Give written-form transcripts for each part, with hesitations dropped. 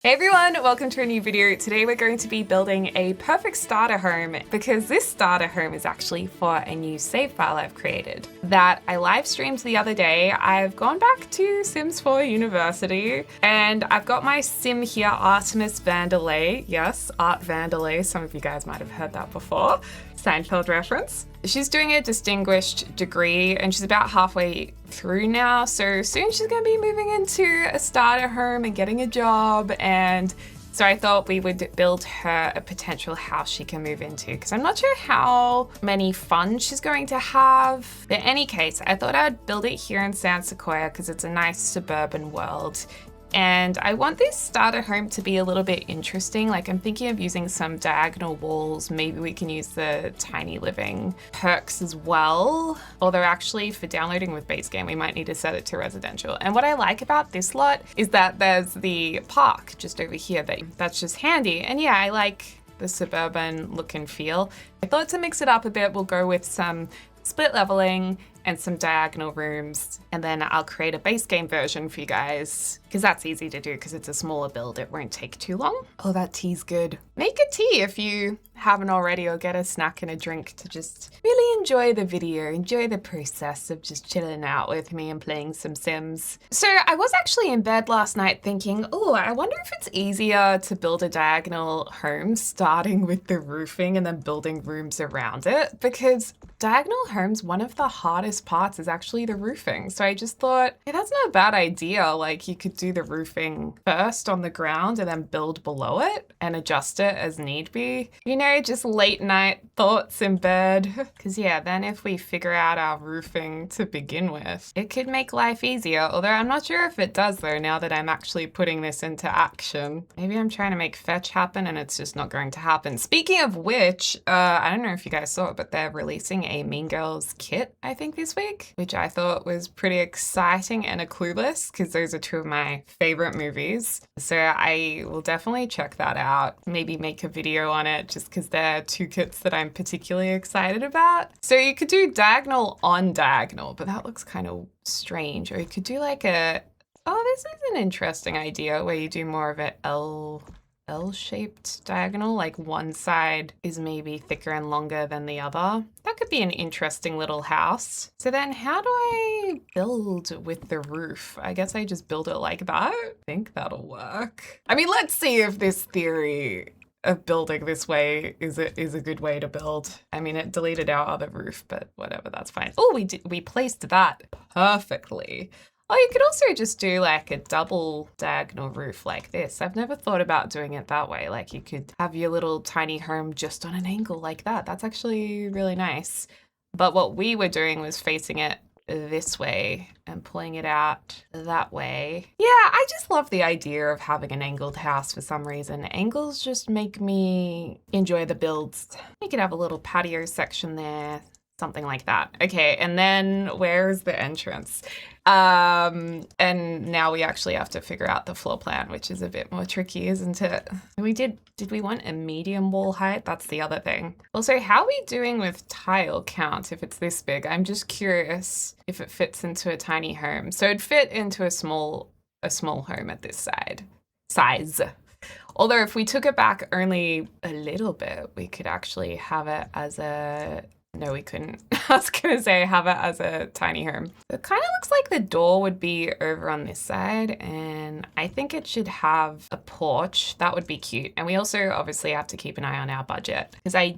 Hey everyone, welcome to a new video. Today we're going to be building a perfect starter home because this starter home is actually for a new save file I've created that I live streamed the other day. I've gone back to Sims 4 University and I've got my sim here, Artemis Vandelay. Yes, Art Vandelay. Some of you guys might have heard that before. Seinfeld reference. She's doing a distinguished degree and she's about halfway through now, so soon she's going to be moving into a starter home and getting a job, and so I thought we would build her a potential house she can move into because I'm not sure how many funds she's going to have. But in any case, I thought I'd build it here in San Sequoia because it's a nice suburban world. And I want this starter home to be a little bit interesting. Like, I'm thinking of using some diagonal walls. Maybe we can use the tiny living perks as well. Although actually for downloading with base game, we might need to set it to residential. And what I like about this lot is that there's the park just over here. That's just handy. And yeah, I like the suburban look and feel. I thought to mix it up a bit, we'll go with some split leveling and some diagonal rooms, and then I'll create a base game version for you guys because that's easy to do because it's a smaller build. It won't take too long. Oh, that tea's good. Make a tea if you haven't already, or get a snack and a drink to just really enjoy the video, enjoy the process of just chilling out with me and playing some Sims. So I was actually in bed last night thinking, oh, I wonder if it's easier to build a diagonal home starting with the roofing and then building rooms around it, because diagonal homes, one of the hardest parts is actually the roofing. So I just thought, hey, that's not a bad idea. Like, you could do the roofing first on the ground and then build below it and adjust it as need be. You know, just late night thoughts in bed. Because yeah, then if we figure out our roofing to begin with, it could make life easier. Although I'm not sure if it does though, now that I'm actually putting this into action. Maybe I'm trying to make fetch happen and it's just not going to happen. Speaking of which, I don't know if you guys saw it, but they're releasing a Mean Girls kit, I think, this week, which I thought was pretty exciting, and a Clueless, because those are two of my favorite movies. So I will definitely check that out, maybe make a video on it, just because they're two kits that I'm particularly excited about. So you could do diagonal on diagonal, but that looks kind of strange. Or you could do like oh, this is an interesting idea where you do more of a L-shaped diagonal, like one side is maybe thicker and longer than the other. That could be an interesting little house. So then how do I build with the roof? I guess I just build it like that. I think that'll work. I mean, let's see if this theory of building this way is a good way to build. I mean, it deleted our other roof, but whatever, that's fine. Oh, we placed that perfectly. Oh, you could also just do like a double diagonal roof like this. I've never thought about doing it that way. Like, you could have your little tiny home just on an angle like that. That's actually really nice. But what we were doing was facing it this way and pulling it out that way. Yeah, I just love the idea of having an angled house for some reason. Angles just make me enjoy the builds. You could have a little patio section there, something like that. Okay, and then where's the entrance? And now we actually have to figure out the floor plan, which is a bit more tricky, isn't it? Did we want a medium wall height? That's the other thing. Also, how are we doing with tile count if it's this big? I'm just curious if it fits into a tiny home. So it'd fit into a small home at this size. Although if we took it back only a little bit, we could actually have it as a... No, we couldn't. I was going to say have it as a tiny home. It kind of looks like the door would be over on this side, and I think it should have a porch. That would be cute. And we also obviously have to keep an eye on our budget because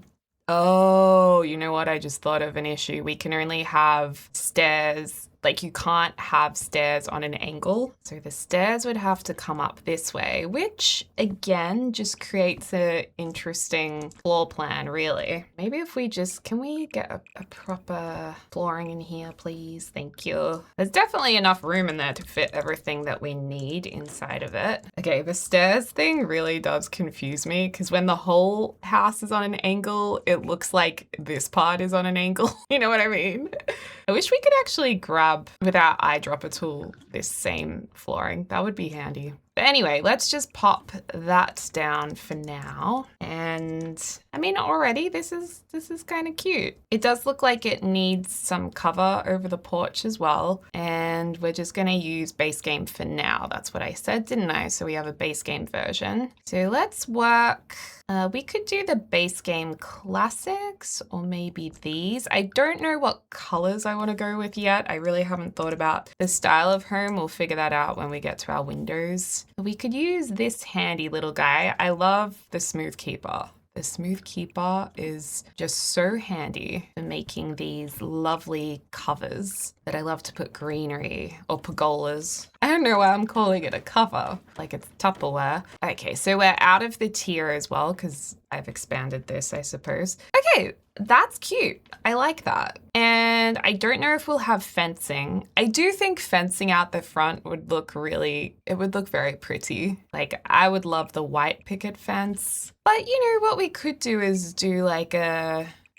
oh, you know what? I just thought of an issue. We can only have stairs. Like, you can't have stairs on an angle. So the stairs would have to come up this way, which again, just creates an interesting floor plan, really. Maybe if we can we get a proper flooring in here, please? Thank you. There's definitely enough room in there to fit everything that we need inside of it. Okay, the stairs thing really does confuse me because when the whole house is on an angle, it looks like this part is on an angle. You know what I mean? I wish we could actually grab with our eyedropper tool this same flooring. That would be handy. But anyway, let's just pop that down for now. And I mean, already this is kind of cute. It does look like it needs some cover over the porch as well. And we're just gonna use base game for now. That's what I said, didn't I? So we have a base game version. So let's work. We could do the base game classics or maybe these. I don't know what colors I want to go with yet. I really haven't thought about the style of home. We'll figure that out when we get to our windows. We could use this handy little guy. I love the Smooth Keeper. The Smooth Keeper is just so handy for making these lovely covers that I love to put greenery or pergolas. I don't know why I'm calling it a cover, like it's Tupperware. Okay, so we're out of the tier as well because I've expanded this, I suppose. Okay, that's cute. I like that. And I don't know if we'll have fencing. I do think fencing out the front would look it would look very pretty. Like I would love the white picket fence. But you know, what we could do is do like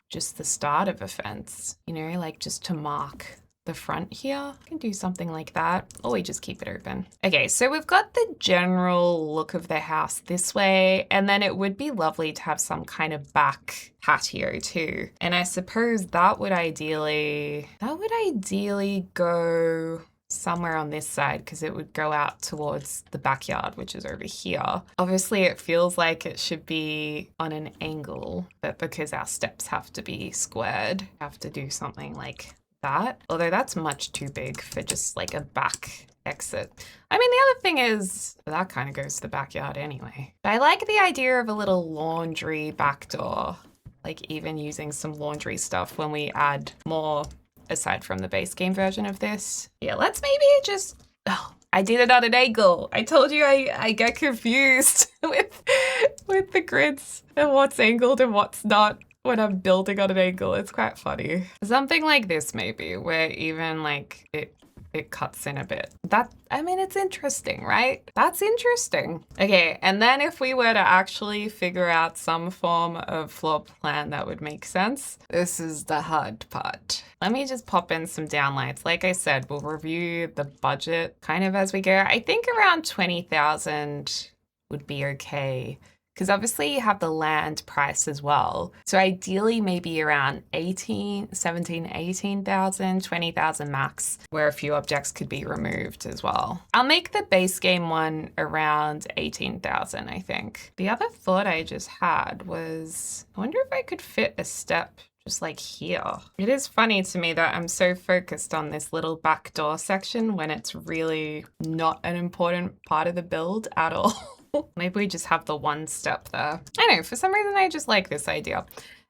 just the start of a fence, you know, like just to mark the front here. We can do something like that, or we just keep it open. Okay, so we've got the general look of the house this way, and then it would be lovely to have some kind of back patio too. And I suppose that would ideally go somewhere on this side because it would go out towards the backyard, which is over here. Obviously, it feels like it should be on an angle, but because our steps have to be squared, I have to do something like that. Although that's much too big for just like a back exit. I mean, the other thing is that kind of goes to the backyard anyway. But I like the idea of a little laundry back door, like even using some laundry stuff when we add more aside from the base game version of this. Yeah, let's maybe just, I did it on an angle. I told you I get confused with the grids and what's angled and what's not when I'm building on an angle. It's quite funny. Something like this maybe, where even like it cuts in a bit. I mean, it's interesting, right? That's interesting. Okay, and then if we were to actually figure out some form of floor plan that would make sense, this is the hard part. Let me just pop in some downlights. Like I said, we'll review the budget kind of as we go. I think around 20,000 would be okay. Because obviously you have the land price as well. So ideally maybe around 18,000 max, where a few objects could be removed as well. I'll make the base game one around 18,000, I think. The other thought I just had was, I wonder if I could fit a step just like here. It is funny to me that I'm so focused on this little back door section when it's really not an important part of the build at all. Maybe we just have the one step there. I don't know, for some reason I just like this idea.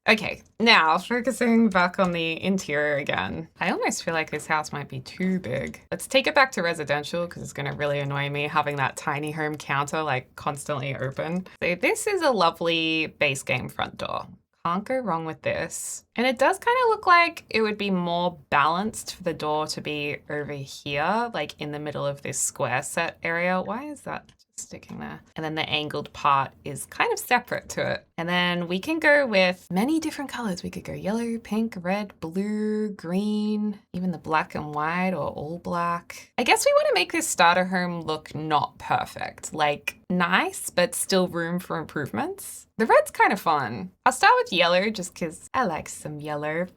Okay, now focusing back on the interior again. I almost feel like this house might be too big. Let's take it back to residential because it's gonna really annoy me having that tiny home counter like constantly open. So this is a lovely base game front door. Can't go wrong with this. And it does kind of look like it would be more balanced for the door to be over here, like in the middle of this square set area. Why is that sticking there? And then the angled part is kind of separate to it. And then we can go with many different colors. We could go yellow, pink, red, blue, green, even the black and white or all black. I guess we want to make this starter home look not perfect, like nice, but still room for improvements. The red's kind of fun. I'll start with yellow just because I like some yellow.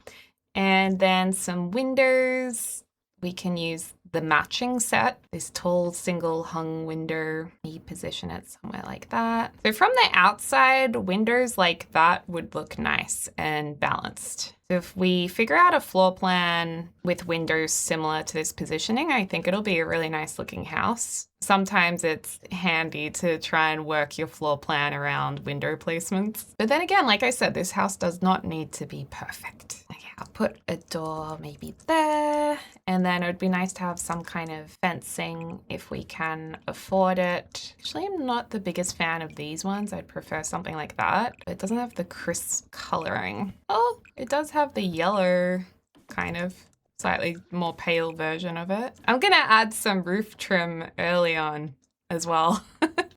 And then some windows. We can use the matching set, this tall single hung window. You position it somewhere like that. So from the outside, windows like that would look nice and balanced. So if we figure out a floor plan with windows similar to this positioning, I think it'll be a really nice looking house. Sometimes it's handy to try and work your floor plan around window placements. But then again, like I said, this house does not need to be perfect. Okay, I'll put a door maybe there. And then it would be nice to have some kind of fencing if we can afford it. Actually, I'm not the biggest fan of these ones. I'd prefer something like that. But it doesn't have the crisp coloring. Oh, it does have the yellow kind of slightly more pale version of it. I'm gonna add some roof trim early on as well.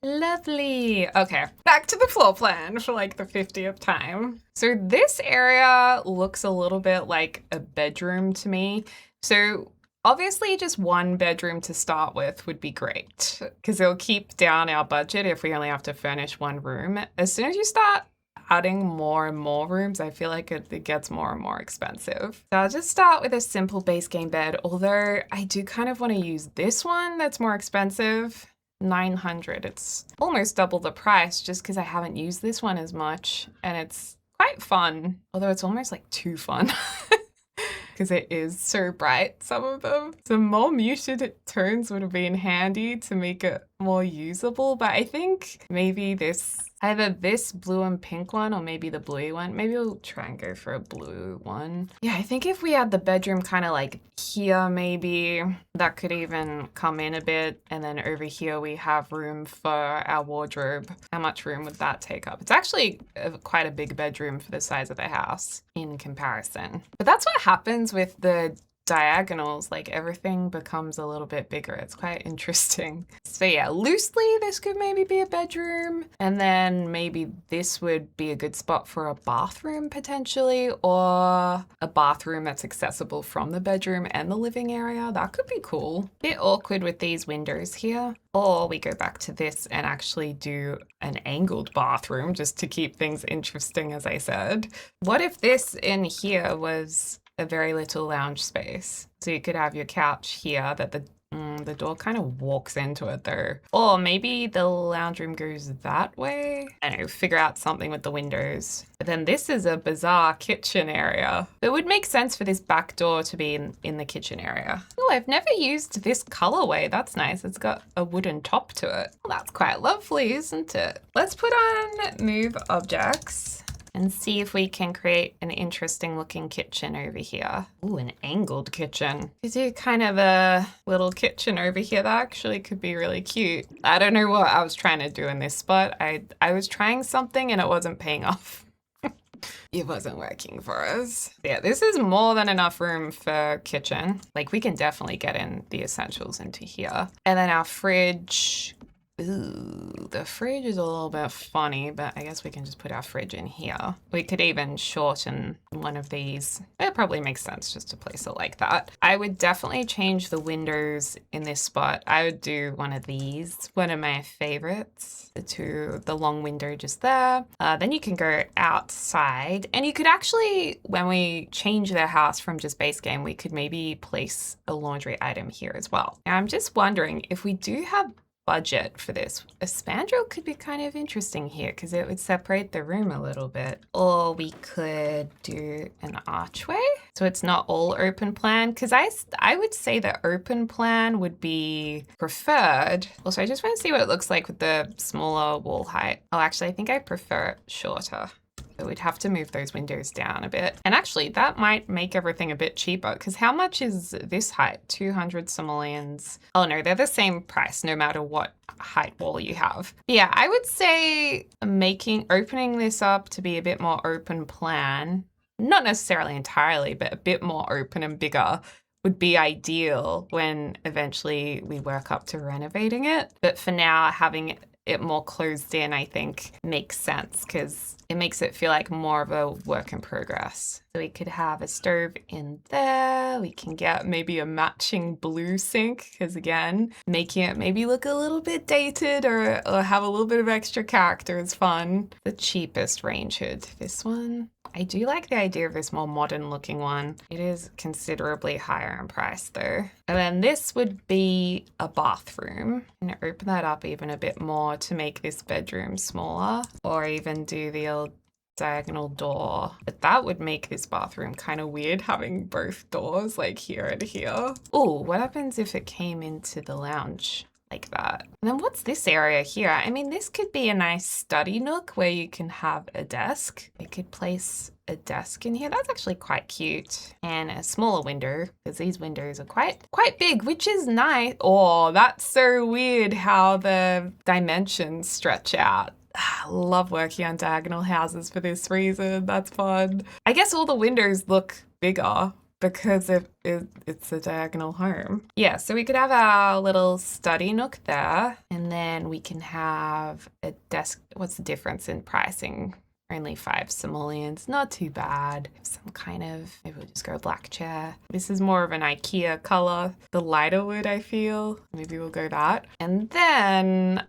Lovely. Okay, back to the floor plan for like the 50th time. So this area looks a little bit like a bedroom to me. So Obviously, just one bedroom to start with would be great because it'll keep down our budget if we only have to furnish one room. As soon as you start adding more and more rooms, I feel like it gets more and more expensive. So I'll just start with a simple base game bed, although I do kind of want to use this one that's more expensive. 900. It's almost double the price just because I haven't used this one as much, and it's quite fun, although it's almost like too fun. Because it is so bright, some of them. Some more muted tones would have been handy to make it more usable, but I think maybe either this blue and pink one or maybe the bluey one. Maybe we'll try and go for a blue one. Yeah, I think if we had the bedroom kind of like here, maybe that could even come in a bit. And then over here we have room for our wardrobe. How much room would that take up? It's actually quite a big bedroom for the size of the house in comparison. But that's what happens with the diagonals, like everything becomes a little bit bigger. It's quite interesting. So yeah, loosely this could maybe be a bedroom, and then maybe this would be a good spot for a bathroom potentially, or a bathroom that's accessible from the bedroom and the living area. That could be cool. Bit awkward with these windows here. Or we go back to this and actually do an angled bathroom just to keep things interesting, as I said. What if this in here was a very little lounge space? So you could have your couch here that the door kind of walks into it though. Or maybe the lounge room goes that way. I don't know, figure out something with the windows. But then this is a bizarre kitchen area. It would make sense for this back door to be in the kitchen area. Oh, I've never used this colorway. That's nice. It's got a wooden top to it. Well, that's quite lovely, isn't it? Let's put on move objects and see if we can create an interesting looking kitchen over here. Ooh, an angled kitchen. You do kind of a little kitchen over here. That actually could be really cute. I don't know what I was trying to do in this spot. I was trying something and it wasn't paying off. It wasn't working for us. Yeah, this is more than enough room for kitchen. Like we can definitely get in the essentials into here. And then our fridge. Ooh, the fridge is a little bit funny, but I guess we can just put our fridge in here. We could even shorten one of these. It probably makes sense just to place it like that. I would definitely change the windows in this spot. I would do one of these, one of my favorites, the long window just there. Then you can go outside, and you could actually, when we change the house from just base game, we could maybe place a laundry item here as well. Now I'm just wondering if we do have budget for this. A spandrel could be kind of interesting here because it would separate the room a little bit. Or we could do an archway so it's not all open plan, because I would say the open plan would be preferred. Also, I just want to see what it looks like with the smaller wall height. Oh, actually, I think I prefer it shorter. So we'd have to move those windows down a bit. And actually, that might make everything a bit cheaper, because how much is this height? 200 simoleons. Oh no, they're the same price no matter what height wall you have. Yeah, I would say opening this up to be a bit more open plan, not necessarily entirely, but a bit more open and bigger would be ideal when eventually we work up to renovating it. But for now, having it more closed in, I think makes sense because it makes it feel like more of a work in progress. So we could have a stove in there. We can get maybe a matching blue sink, because again, making it maybe look a little bit dated or have a little bit of extra character is fun. The cheapest range hood, this one. I do like the idea of this more modern looking one. It is considerably higher in price though. And then this would be a bathroom. I'm gonna open that up even a bit more to make this bedroom smaller, or even do the old diagonal door. But that would make this bathroom kind of weird, having both doors like here and here. Oh, what happens if it came into the lounge like that? And then what's this area here? I mean, this could be a nice study nook where you can have a desk. You could place a desk in here. That's actually quite cute. And a smaller window, because these windows are quite big, which is nice. Oh, that's so weird how the dimensions stretch out. I love working on diagonal houses for this reason. That's fun. I guess all the windows look bigger because it's a diagonal home. Yeah, so we could have our little study nook there, and then we can have a desk. What's the difference in pricing Only 5 simoleons, not too bad. Some kind of, maybe we'll just go black chair. This is more of an IKEA color, the lighter wood, I feel. Maybe we'll go that. And then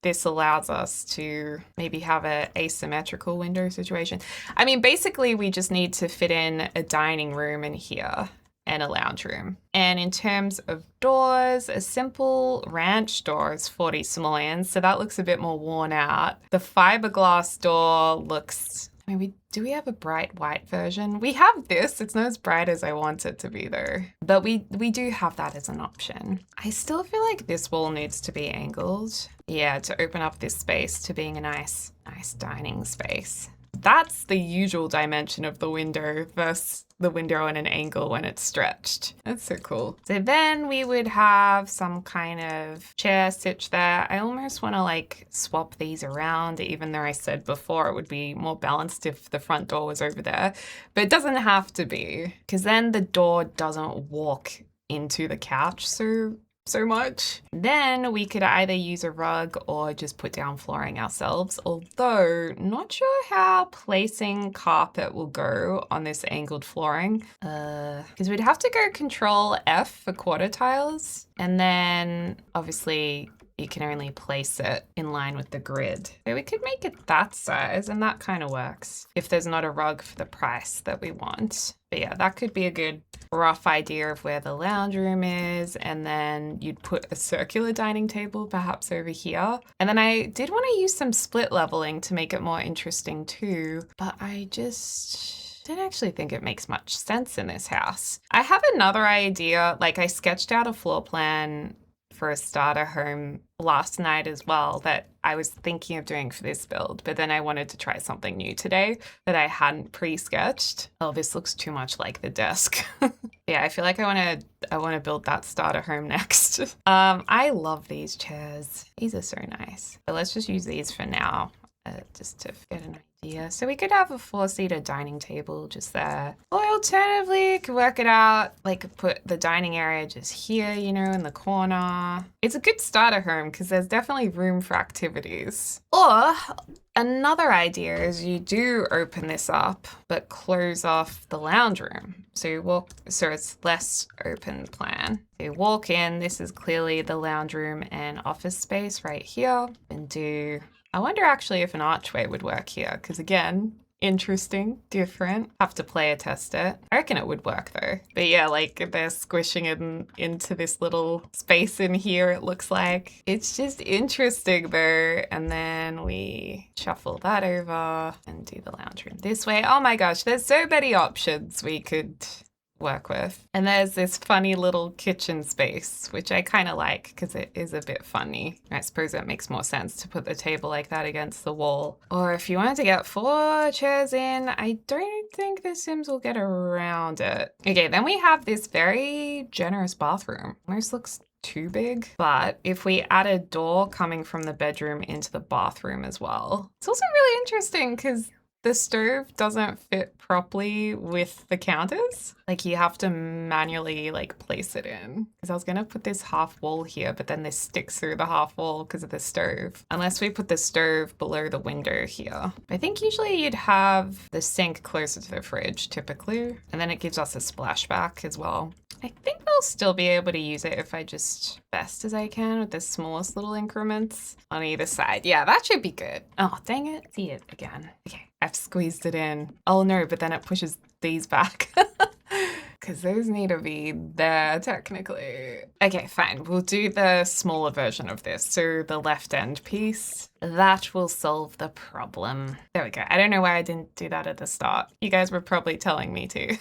this allows us to maybe have a asymmetrical window situation. I mean, basically we just need to fit in a dining room in here and a lounge room. And in terms of doors, a simple ranch door is 40 simoleons, so that looks a bit more worn out. The fiberglass door looks, I mean, do we have a bright white version? We have this. It's not as bright as I want it to be though. But we do have that as an option. I still feel like this wall needs to be angled. Yeah, to open up this space to being a nice dining space. That's the usual dimension of the window versus the window in an angle when it's stretched. That's so cool. So then we would have some kind of chair stitch there. I almost want to like swap these around, even though I said before it would be more balanced if the front door was over there. But it doesn't have to be, because then the door doesn't walk into the couch so much. Then we could either use a rug or just put down flooring ourselves, although not sure how placing carpet will go on this angled flooring. Because we'd have to go Control F for quarter tiles, and then obviously you can only place it in line with the grid. So we could make it that size, and that kind of works if there's not a rug for the price that we want. But yeah, that could be a good rough idea of where the lounge room is, and then you'd put a circular dining table perhaps over here. And then I did want to use some split leveling to make it more interesting too, but I just didn't actually think it makes much sense in this house. I have another idea, like I sketched out a floor plan for a starter home last night as well that I was thinking of doing for this build, but then I wanted to try something new today that I hadn't pre-sketched. Oh, this looks too much like the desk. Yeah, I feel like I want to build that starter home next. I love these chairs. These are so nice. But let's just use these for now, just to get an idea. So we could have a 4-seater dining table just there. Or alternatively, could work it out, like put the dining area just here, you know, in the corner. It's a good starter home because there's definitely room for activities. Or another idea is you do open this up, but close off the lounge room. So it's less open plan. So you walk in, this is clearly the lounge room and office space right here, and I wonder actually if an archway would work here, because again, interesting, different. Have to player test it. I reckon it would work though. But yeah, like they're squishing it into this little space in here, it looks like. It's just interesting though. And then we shuffle that over and do the lounge room this way. Oh my gosh, there's so many options we could work with. And there's this funny little kitchen space, which I kind of like because it is a bit funny. I suppose it makes more sense to put the table like that against the wall. Or if you wanted to get 4 chairs in, I don't think the Sims will get around it. Okay, then we have this very generous bathroom. Almost looks too big, but if we add a door coming from the bedroom into the bathroom as well, it's also really interesting because the stove doesn't fit properly with the counters. Like you have to manually like place it in. Because I was gonna put this half wall here, but then this sticks through the half wall because of the stove. Unless we put the stove below the window here. I think usually you'd have the sink closer to the fridge typically. And then it gives us a splashback as well. I think I'll still be able to use it if I just best as I can with the smallest little increments on either side. Yeah, that should be good. Oh, dang it. See it again. Okay. I've squeezed it in. Oh no, but then it pushes these back. Because those need to be there technically. Okay, fine. We'll do the smaller version of this. So the left end piece, that will solve the problem. There we go. I don't know why I didn't do that at the start. You guys were probably telling me to.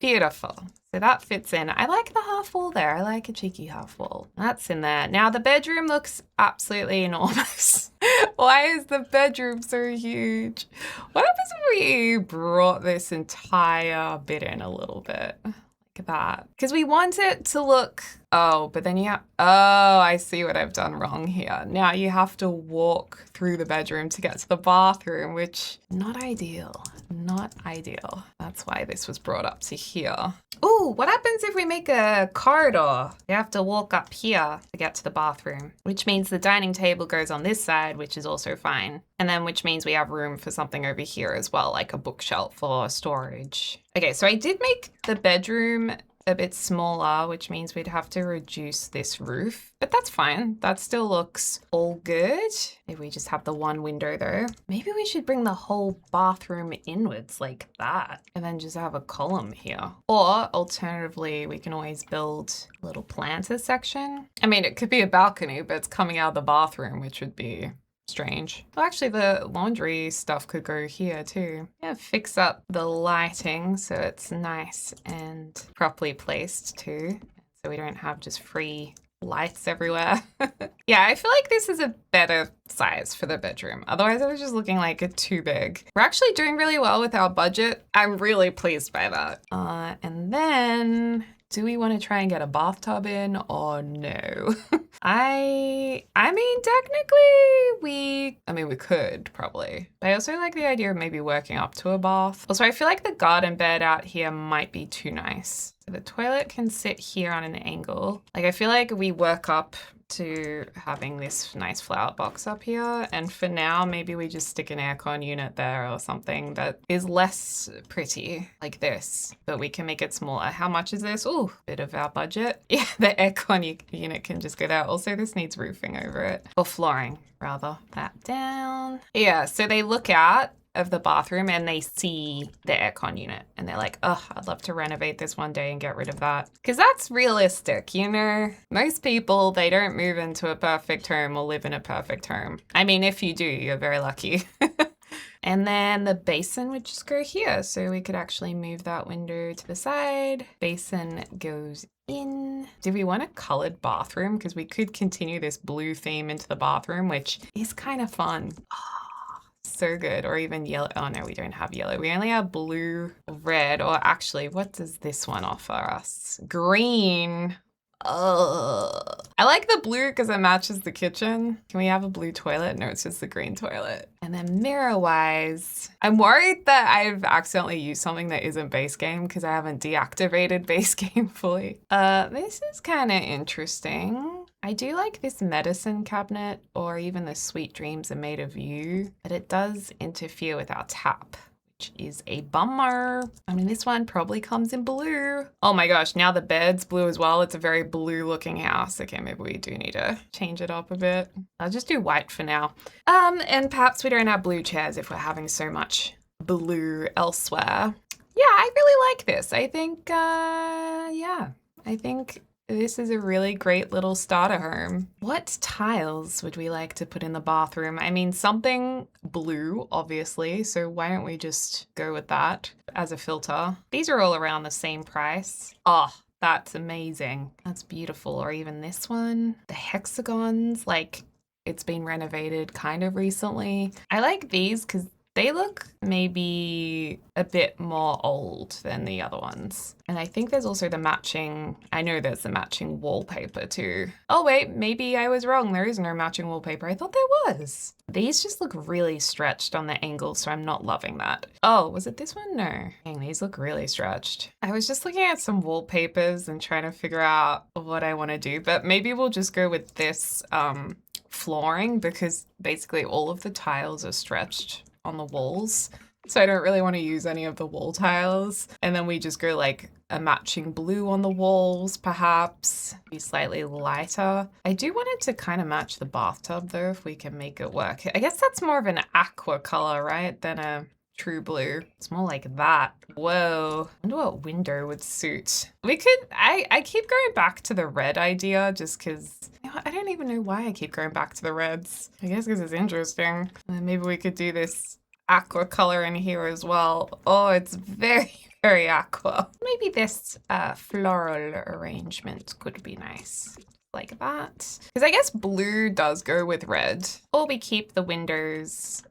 Beautiful. So that fits in. I like the half wall there. I like a cheeky half wall. That's in there. Now the bedroom looks absolutely enormous. Why is the bedroom so huge? What happens if we brought this entire bit in a little bit? Like that. Because we want it to look Oh, but then oh, I see what I've done wrong here. Now you have to walk through the bedroom to get to the bathroom, which not ideal, not ideal. That's why this was brought up to here. Ooh, what happens if we make a corridor? You have to walk up here to get to the bathroom, which means the dining table goes on this side, which is also fine. And then which means we have room for something over here as well, like a bookshelf for storage. Okay, so I did make the bedroom a bit smaller, which means we'd have to reduce this roof, but that's fine. That still looks all good. If we just have the one window though, maybe we should bring the whole bathroom inwards like that and then just have a column here. Or alternatively, we can always build a little planter section. I mean, it could be a balcony, but it's coming out of the bathroom, which would be strange. Well, actually the laundry stuff could go here too. Yeah, fix up the lighting so it's nice and properly placed too, so we don't have just free lights everywhere. Yeah, I feel like this is a better size for the bedroom. Otherwise it was just looking like too big. We're actually doing really well with our budget. I'm really pleased by that. And then do we want to try and get a bathtub in or no? I mean, technically we could probably. But I also like the idea of maybe working up to a bath. Also, I feel like the garden bed out here might be too nice. So the toilet can sit here on an angle. Like, I feel like we work up to having this nice flower box up here, and for now maybe we just stick an aircon unit there or something that is less pretty like this, but we can make it smaller. How much is this? Ooh, bit of our budget. Yeah, the aircon unit can just go there. Also, this needs roofing over it, or flooring rather. That down. Yeah, so they look out of the bathroom and they see the aircon unit and they're like, oh, I'd love to renovate this one day and get rid of that. Because that's realistic, you know? Most people, they don't move into a perfect home or live in a perfect home. I mean, if you do, you're very lucky. And then the basin would just go here. So we could actually move that window to the side. Basin goes in. Do we want a colored bathroom? Because we could continue this blue theme into the bathroom, which is kind of fun. So good. Or even yellow. Oh no, we don't have yellow. We only have blue, red, or actually, what does this one offer us? Green. I like the blue because it matches the kitchen. Can we have a blue toilet? No, it's just the green toilet. And then mirror wise, I'm worried that I've accidentally used something that isn't base game because I haven't deactivated base game fully. This is kind of interesting. I do like this medicine cabinet, or even the Sweet Dreams Are Made of You, but it does interfere with our tap, which is a bummer. I mean, this one probably comes in blue. Oh my gosh, now the bed's blue as well. It's a very blue looking house. Okay, maybe we do need to change it up a bit. I'll just do white for now. And perhaps we don't have blue chairs if we're having so much blue elsewhere. Yeah, I really like this. I think, yeah, I think this is a really great little starter home. What tiles would we like to put in the bathroom? I mean, something blue, obviously, so why don't we just go with that as a filter? These are all around the same price. Oh, that's amazing. That's beautiful. Or even this one. The hexagons, like it's been renovated kind of recently. I like these because they look maybe a bit more old than the other ones. And I think there's also the matching, I know there's the matching wallpaper too. Oh wait, maybe I was wrong. There is no matching wallpaper. I thought there was. These just look really stretched on the angle, so I'm not loving that. Oh, was it this one? No. Dang, these look really stretched. I was just looking at some wallpapers and trying to figure out what I want to do, but maybe we'll just go with this flooring because basically all of the tiles are stretched on the walls, so I don't really want to use any of the wall tiles. And then we just go like a matching blue on the walls, perhaps be slightly lighter. I do want it to kind of match the bathtub though, if we can make it work. I guess that's more of an aqua color, right, than a true blue. It's more like that. Whoa, I wonder what window would suit. We could, I keep going back to the red idea just because, you know, I don't even know why I keep going back to the reds. I guess because it's interesting. And then maybe we could do this aqua color in here as well. Oh, it's very, very aqua. Maybe this floral arrangement could be nice. Like that. Because I guess blue does go with red. Or we keep the windows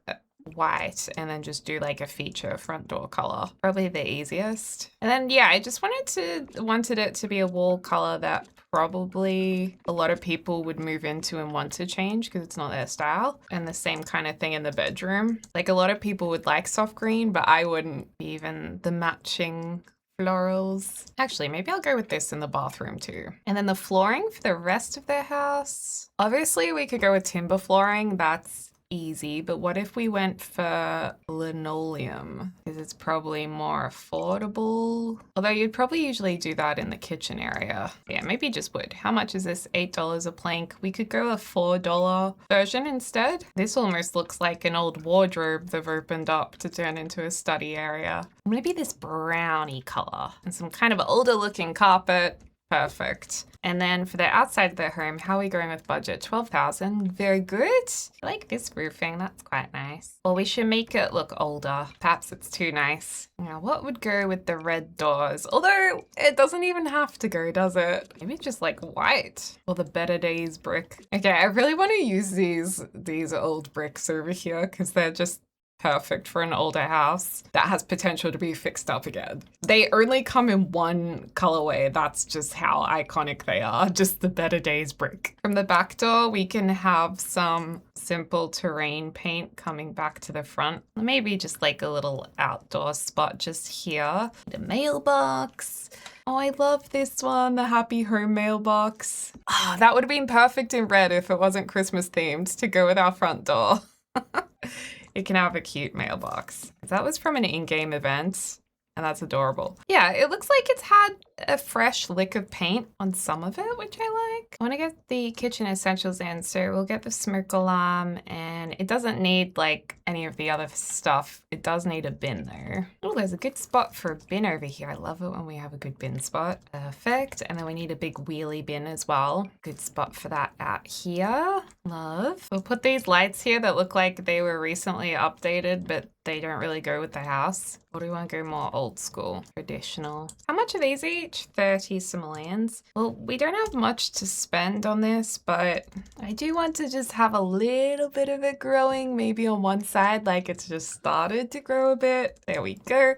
white and then just do like a feature front door color. Probably the easiest. And then yeah, I just wanted it to be a wall color that probably a lot of people would move into and want to change because it's not their style. And the same kind of thing in the bedroom. Like a lot of people would like soft green, but I wouldn't. Even the matching florals. Actually, maybe I'll go with this in the bathroom too. And then the flooring for the rest of their house. Obviously, we could go with timber flooring. That's easy, but what if we went for linoleum? Because it's probably more affordable. Although you'd probably usually do that in the kitchen area. Yeah, maybe just wood. How much is this? $8 a plank. We could go a $4 version instead. This almost looks like an old wardrobe they've opened up to turn into a study area. Maybe this brownie color and some kind of older looking carpet. Perfect. And then for the outside of the home, how are we going with budget? 12,000. Very good. I like this roofing. That's quite nice. Well, we should make it look older. Perhaps it's too nice. Now, what would go with the red doors? Although it doesn't even have to go, does it? Maybe just like white or the Better Days brick. Okay, I really want to use these old bricks over here because they're just perfect for an older house that has potential to be fixed up again. They only come in one colorway. That's just how iconic they are, just the Better Days brick. From the back door, we can have some simple terrain paint coming back to the front. Maybe just like a little outdoor spot just here. The mailbox. Oh, I love this one, the Happy Home mailbox. Oh, that would have been perfect in red if it wasn't Christmas themed to go with our front door. It can have a cute mailbox. That was from an in-game event, and that's adorable. Yeah, it looks like it's had a fresh lick of paint on some of it, which I like. I want to get the kitchen essentials in, so we'll get the smoke alarm, and it doesn't need like any of the other stuff. It does need a bin though. Oh, there's a good spot for a bin over here. I love it when we have a good bin spot. Perfect. And then we need a big wheelie bin as well. Good spot for that out here. Love. We'll put these lights here that look like they were recently updated, but they don't really go with the house. Or do we want to go more old school, traditional? How much are these each? 30 simoleons. Well, we don't have much to spend on this, but I do want to just have a little bit of it growing, maybe on one side, like it's just started to grow a bit. There we go.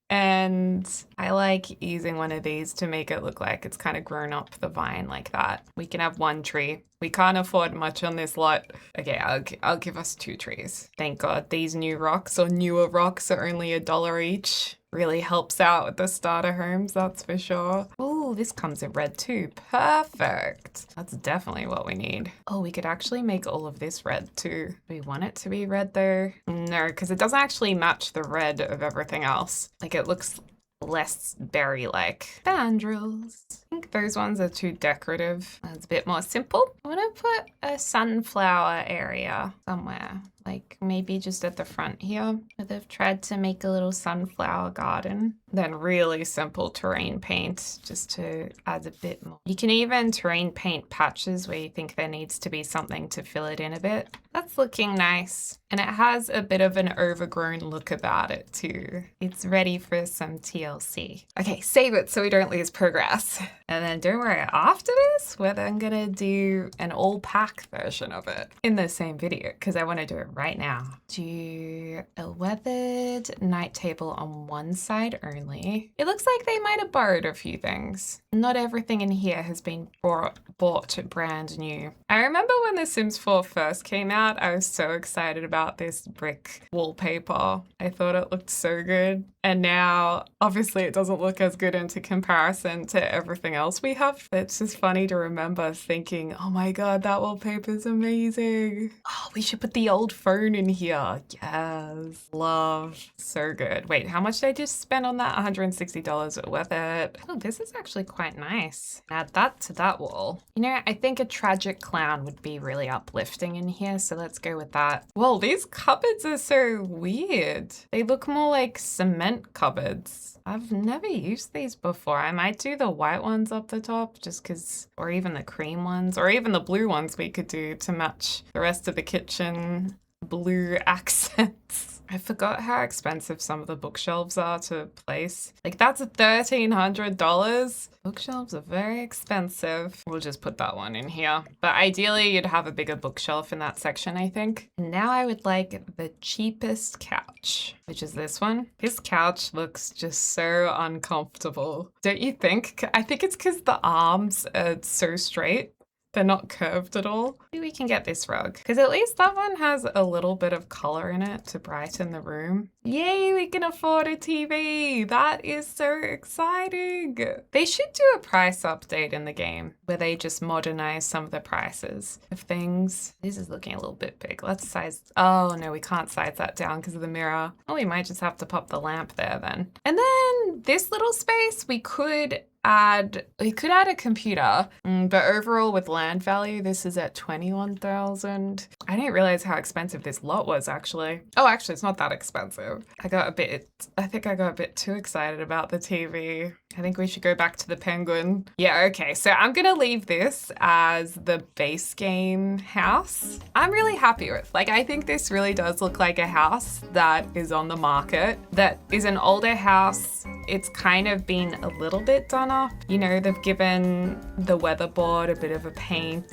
And I like using one of these to make it look like it's kind of grown up the vine like that. We can have one tree. We can't afford much on this lot. Okay, I'll give us 2 trees. Thank God these new rocks or newer rocks are only $1 each. Really helps out with the starter homes, that's for sure. Oh, this comes in red too. Perfect. That's definitely what we need. Oh, we could actually make all of this red too. Do we want it to be red though? No, because it doesn't actually match the red of everything else. Like it looks less berry-like. Spandrels. I think those ones are too decorative. That's a bit more simple. I want to put a sunflower area somewhere. Like maybe just at the front here. But they've tried to make a little sunflower garden. Then really simple terrain paint just to add a bit more. You can even terrain paint patches where you think there needs to be something to fill it in a bit. That's looking nice. And it has a bit of an overgrown look about it too. It's ready for some TLC. Okay, save it so we don't lose progress. And then don't worry, after this, we're then gonna do an all pack version of it in the same video because I want to do it right now. Do a weathered night table on one side only. It looks like they might have borrowed a few things. Not everything in here has been bought brand new. I remember when The Sims 4 first came out, I was so excited about this brick wallpaper. I thought it looked so good. And now, obviously, it doesn't look as good into comparison to everything else we have. It's just funny to remember thinking, oh my God, that wallpaper is amazing. Oh, we should put the old phone in here. Yes. Love. So good. Wait, how much did I just spend on that? $160 worth it. Oh, this is actually quite nice. Add that to that wall. You know, I think a tragic clown would be really uplifting in here, so let's go with that. Whoa, these cupboards are so weird. They look more like cement cupboards. I've never used these before. I might do the white ones up the top just because, or even the cream ones, or even the blue ones we could do to match the rest of the kitchen blue accents. I forgot how expensive some of the bookshelves are to place. Like that's $1,300. Bookshelves are very expensive. We'll just put that one in here. But ideally you'd have a bigger bookshelf in that section, I think. Now I would like the cheapest couch. couch, which is this one. This couch looks just so uncomfortable. Don't you think? I think it's because the arms are so straight. They're not curved at all. Maybe we can get this rug because at least that one has a little bit of color in it to brighten the room. Yay, we can afford a TV. That is so exciting. They should do a price update in the game where they just modernize some of the prices of things. This is looking a little bit big. Let's size. Oh no, we can't size that down because of the mirror. Oh, we might just have to pop the lamp there then. And then this little space, we could add a computer, but overall with land value, this is at 21,000. I didn't realize how expensive this lot was actually. Oh, actually, it's not that expensive. I think I got a bit too excited about the TV. I think we should go back to the penguin. Yeah, okay, so I'm gonna leave this as the base game house. I'm really happy with, I think this really does look like a house that is on the market, that is an older house. It's kind of been a little bit done up. You know, they've given the weatherboard a bit of a paint.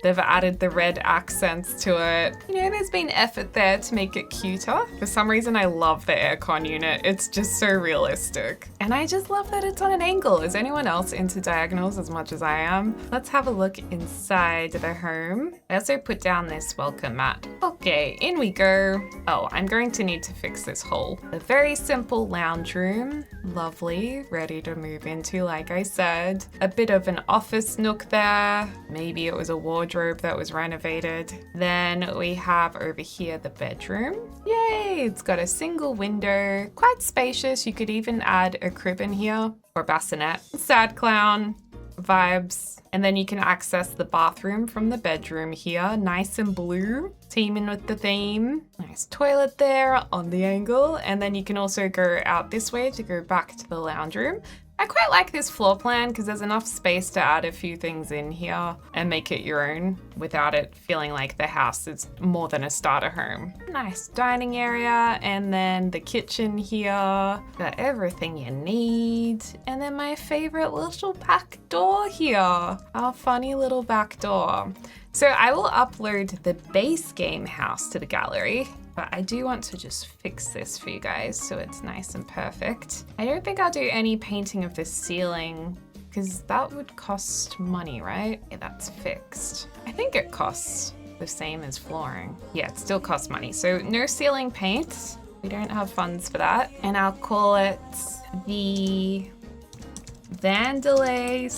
They've added the red accents to it. You know, there's been effort there to make it cuter. For some reason, I love the aircon unit. It's just so realistic. And I just love that it's on an angle. Is anyone else into diagonals as much as I am? Let's have a look inside the home. I also put down this welcome mat. Okay, in we go. Oh, I'm going to need to fix this hole. A very simple lounge room. Lovely, ready to move into, like I said. A bit of an office nook there. Maybe it was a wardrobe that was renovated. Then we have over here the bedroom. Yay, it's got a single window, quite spacious. You could even add a crib in here or bassinet. Sad clown vibes. And then you can access the bathroom from the bedroom here, nice and blue, teaming with the theme. Nice toilet there on the angle. And then you can also go out this way to go back to the lounge room. I quite like this floor plan because there's enough space to add a few things in here and make it your own without it feeling like the house is more than a starter home. Nice dining area, and then the kitchen here. Got everything you need. And then my favorite little back door here. Our funny little back door. So I will upload the base game house to the gallery, but I do want to just fix this for you guys so it's nice and perfect. I don't think I'll do any painting of the ceiling because that would cost money, right? Yeah, that's fixed. I think it costs the same as flooring. Yeah, it still costs money. So no ceiling paint. We don't have funds for that. And I'll call it the Vandalay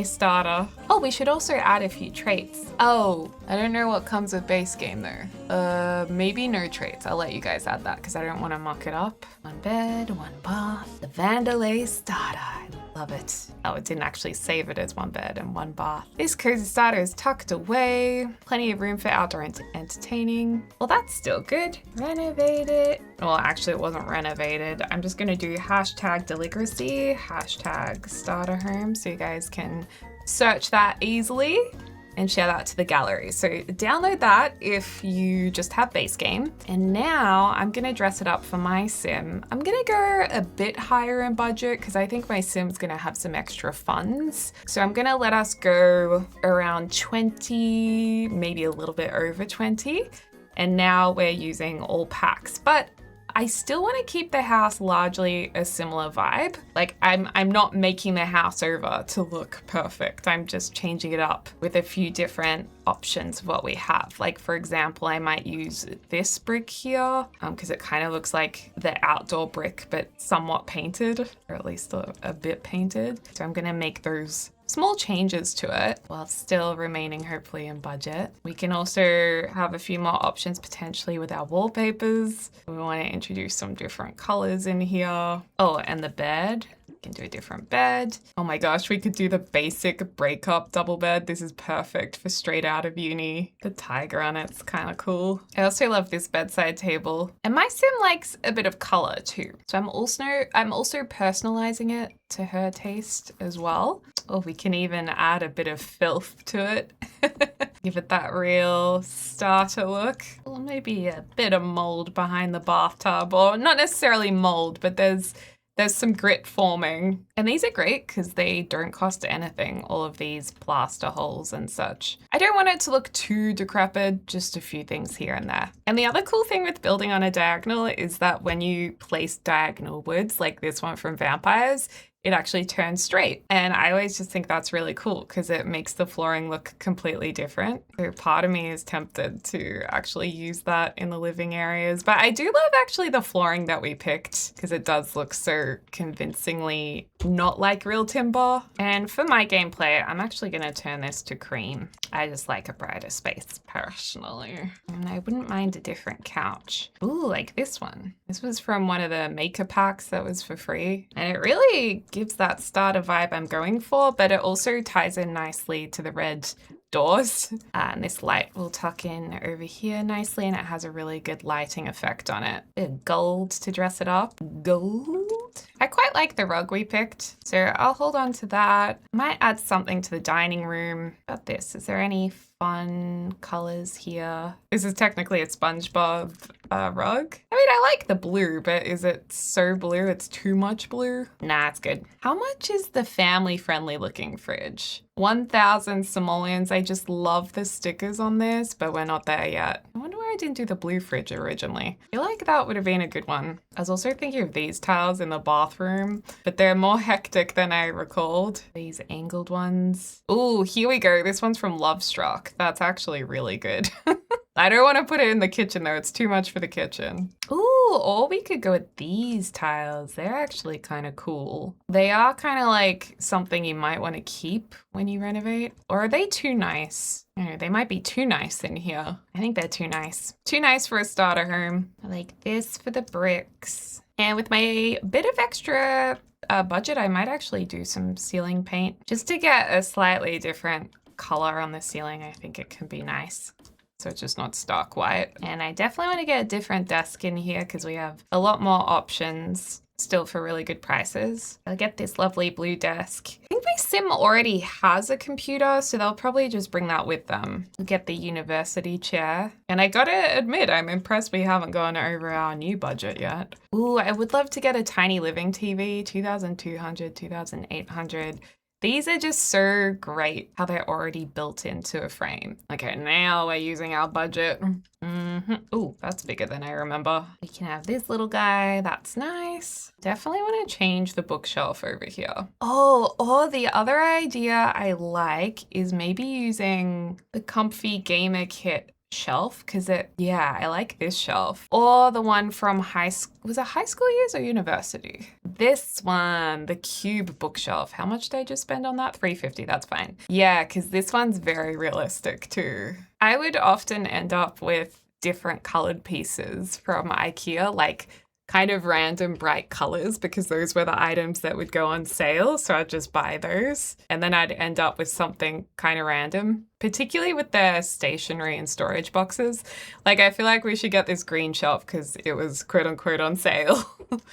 starter. Oh, we should also add a few traits. Oh, I don't know what comes with base game though. Maybe no traits. I'll let you guys add that because I don't want to muck it up. One bed, one bath, the Vandalay starter. I love it. Oh, it didn't actually save it as one bed and one bath. This cozy starter is tucked away. Plenty of room for outdoor entertaining. Well, that's still good. Renovate it. Well, actually it wasn't renovated. I'm just gonna do hashtag Deligracy, hashtag starter home so you guys can search that easily and share that to the gallery. So download that if you just have base game. And now I'm gonna dress it up for my sim. I'm gonna go a bit higher in budget because I think my sim's gonna have some extra funds. So I'm gonna let us go around 20, maybe a little bit over 20. And now we're using all packs, but I still want to keep the house largely a similar vibe. Like I'm not making the house over to look perfect. I'm just changing it up with a few different options of what we have. Like for example, I might use this brick here because it kind of looks like the outdoor brick, but somewhat painted, or at least a bit painted. So I'm gonna make those small changes to it while still remaining hopefully in budget. We can also have a few more options potentially with our wallpapers. We want to introduce some different colors in here. Oh, and the bed. We can do a different bed. Oh my gosh, we could do the basic breakup double bed. This is perfect for straight out of uni. The tiger on it's kind of cool. I also love this bedside table. And my sim likes a bit of color too. So I'm also personalizing it to her taste as well. Or we can even add a bit of filth to it. Give it that real starter look. Or maybe a bit of mold behind the bathtub, or not necessarily mold, but there's There's some grit forming. And these are great because they don't cost anything, all of these plaster holes and such. I don't want it to look too decrepit, just a few things here and there. And the other cool thing with building on a diagonal is that when you place diagonal woods, like this one from Vampires, it actually turns straight. And I always just think that's really cool because it makes the flooring look completely different. So part of me is tempted to actually use that in the living areas. But I do love actually the flooring that we picked because it does look so convincingly not like real timber. And for my gameplay, I'm actually going to turn this to cream. I just like a brighter space personally. And I wouldn't mind a different couch. Ooh, like this one. This was from one of the maker packs that was for free. And it really gives that starter vibe I'm going for, but it also ties in nicely to the red doors. And this light will tuck in over here nicely, and it has a really good lighting effect on it. Bit of gold to dress it up. Gold. I quite like the rug we picked, so I'll hold on to that. Might add something to the dining room. About this, is there any fun colors here? This is technically a SpongeBob rug. I mean, I like the blue, but is it so blue? It's too much blue? Nah, it's good. How much is the family-friendly looking fridge? 1,000 simoleons. I just love the stickers on this, but we're not there yet. I wonder why I didn't do the blue fridge originally. I feel like that would have been a good one. I was also thinking of these tiles in the bathroom, but they're more hectic than I recalled. These angled ones. Ooh, here we go. This one's from Lovestruck. That's actually really good. I don't want to put it in the kitchen though. It's too much for the kitchen. Ooh, or we could go with these tiles. They're actually kind of cool. They are kind of like something you might want to keep when you renovate. Or are they too nice? No, they might be too nice in here. I think they're too nice. Too nice for a starter home. I like this for the bricks. And with my bit of extra budget, I might actually do some ceiling paint just to get a slightly different color on the ceiling. I think it can be nice. So it's just not stark white. And I definitely want to get a different desk in here because we have a lot more options still for really good prices. I'll get this lovely blue desk. I think my sim already has a computer, so they'll probably just bring that with them. We'll get the university chair. And I gotta admit, I'm impressed we haven't gone over our new budget yet. Ooh, I would love to get a tiny living TV, 2,200, 2,800. These are just so great how they're already built into a frame. Okay, now we're using our budget. Ooh, that's bigger than I remember. We can have this little guy. That's nice. Definitely want to change the bookshelf over here. Oh, or the other idea I like is maybe using the comfy gamer kit shelf because I like this shelf. Or the one from was it high school years or university? This one, the cube bookshelf. How much did I just spend on that? $350, that's fine. Yeah, because this one's very realistic too. I would often end up with different colored pieces from IKEA, like kind of random bright colors because those were the items that would go on sale. So I'd just buy those and then I'd end up with something kind of random, particularly with their stationery and storage boxes. Like I feel like we should get this green shelf because it was quote unquote on sale.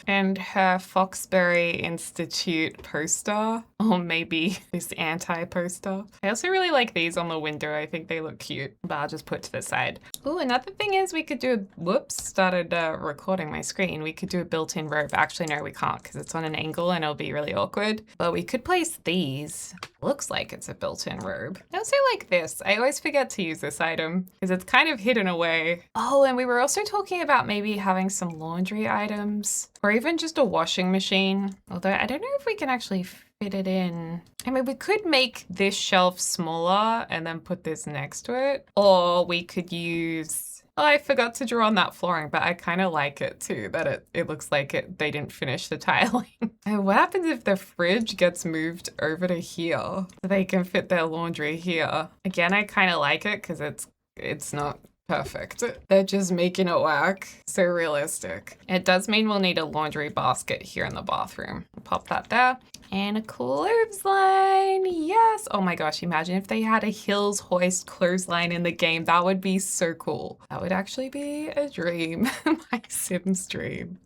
And her Foxbury Institute poster, or maybe this anti-poster. I also really like these on the window. I think they look cute, but I'll just put to the side. Oh, another thing is we could do started recording my screen. We could do a built-in robe. Actually, no, we can't because it's on an angle and it'll be really awkward. But we could place these. Looks like it's a built-in robe. I also like this. I always forget to use this item because it's kind of hidden away. Oh, and we were also talking about maybe having some laundry items or even just a washing machine. Although I don't know if we can actually fit it in. I mean, we could make this shelf smaller and then put this next to it. Or we could use... Oh, I forgot to draw on that flooring, but I kind of like it too, that it looks like they didn't finish the tiling. And what happens if the fridge gets moved over to here so they can fit their laundry here? Again, I kind of like it because it's not perfect. They're just making it work. So realistic. It does mean we'll need a laundry basket here in the bathroom. Pop that there. And a clothesline, yes. Oh my gosh, imagine if they had a Hills Hoist clothesline in the game. That would be so cool. That would actually be a dream, my Sims dream.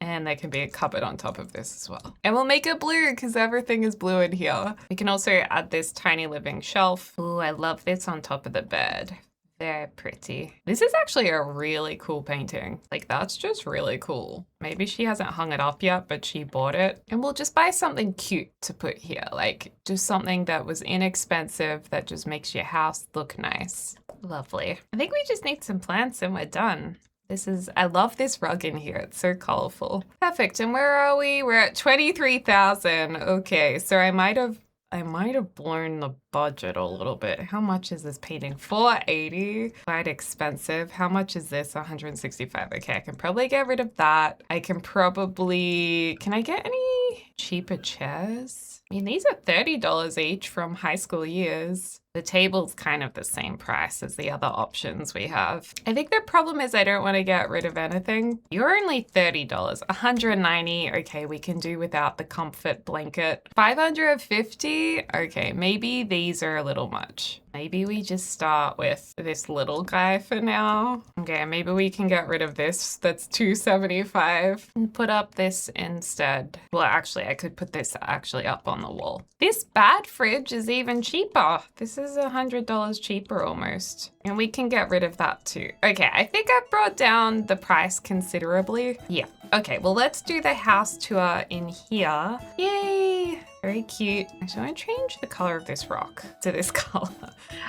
And there can be a cupboard on top of this as well. And we'll make it blue because everything is blue in here. We can also add this tiny living shelf. Ooh, I love this on top of the bed. They're pretty. This is actually a really cool painting. Like, that's just really cool. Maybe she hasn't hung it up yet, but she bought it. And we'll just buy something cute to put here. Like, just something that was inexpensive that just makes your house look nice. Lovely. I think we just need some plants and we're done. I love this rug in here. It's so colorful. Perfect. And where are we? We're at 23,000. Okay, so I might have blown the budget a little bit. How much is this painting? 480. Quite expensive. How much is this? 165. Okay, I can probably get rid of that. Can I get any cheaper chairs? I mean, these are $30 each from high school years. The table's kind of the same price as the other options we have. I think the problem is I don't want to get rid of anything. You're only $30, $190. Okay, we can do without the comfort blanket. $550. Okay, maybe these are a little much. Maybe we just start with this little guy for now. Okay, maybe we can get rid of this. That's $275 and put up this instead. Well, actually, I could put this actually up on the wall. This bad fridge is even cheaper. This is $100 cheaper almost. And we can get rid of that too. Okay, I think I've brought down the price considerably. Yeah. Okay, well, let's do the house tour in here. Yay! Very cute. Actually, I want to change the color of this rock to this color.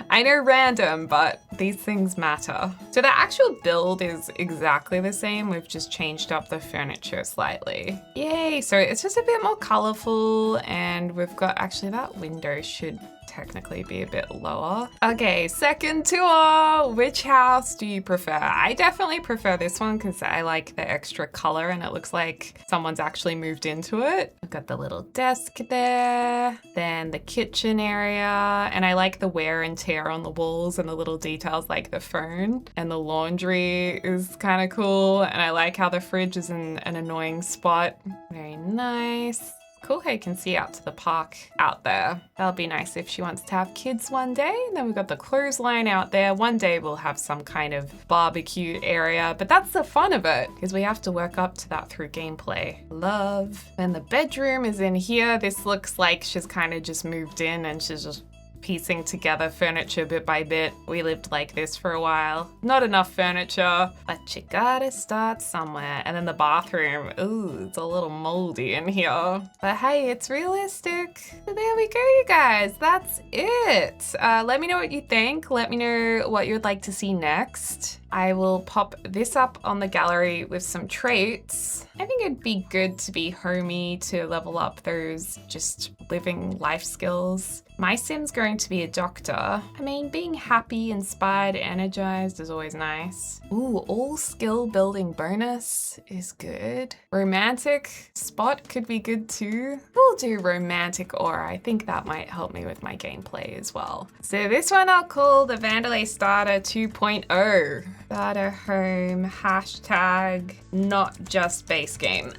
I know, random, but these things matter. So the actual build is exactly the same. We've just changed up the furniture slightly. Yay! So it's just a bit more colorful, and we've got, actually, that window should technically be a bit lower. Okay, second tour. Which house do you prefer? I definitely prefer this one because I like the extra color and it looks like someone's actually moved into it. I've got the little desk there, then the kitchen area, and I like the wear and tear on the walls and the little details like the phone, and the laundry is kind of cool, and I like how the fridge is in an annoying spot. Very nice. Cool how you can see out to the park out there. That'll be nice if she wants to have kids one day. And then we've got the clothesline out there. One day we'll have some kind of barbecue area, but that's the fun of it because we have to work up to that through gameplay. Love. Then the bedroom is in here. This looks like she's kind of just moved in and she's just piecing together furniture bit by bit. We lived like this for a while. Not enough furniture, but you gotta start somewhere. And then the bathroom, ooh, it's a little moldy in here. But hey, it's realistic. So there we go, you guys. That's it. Let me know what you think. Let me know what you'd like to see next. I will pop this up on the gallery with some traits. I think it'd be good to be homey to level up those just living life skills. My sim's going to be a doctor. I mean, being happy, inspired, energized is always nice. Ooh, all skill building bonus is good. Romantic spot could be good too. We'll do romantic aura. I think that might help me with my gameplay as well. So this one I'll call the Vandelay Starter 2.0. Starter home, hashtag not just base game.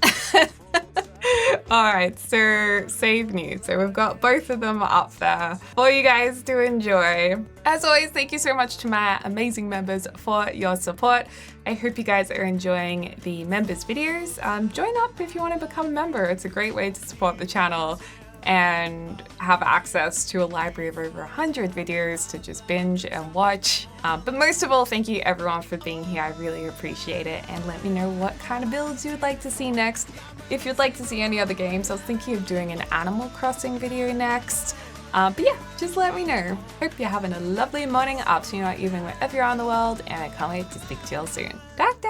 All right, so save new. So we've got both of them up there for you guys to enjoy. As always, thank you so much to my amazing members for your support. I hope you guys are enjoying the members videos. Join up if you want to become a member. It's a great way to support the channel and have access to a library of over 100 videos to just binge and watch. But most of all, thank you everyone for being here. I really appreciate it. And let me know what kind of builds you would like to see next. If you'd like to see any other games, I was thinking of doing an Animal Crossing video next. But yeah, just let me know. Hope you're having a lovely morning, afternoon, or evening, wherever you are in the world. And I can't wait to speak to you all soon. Da-da!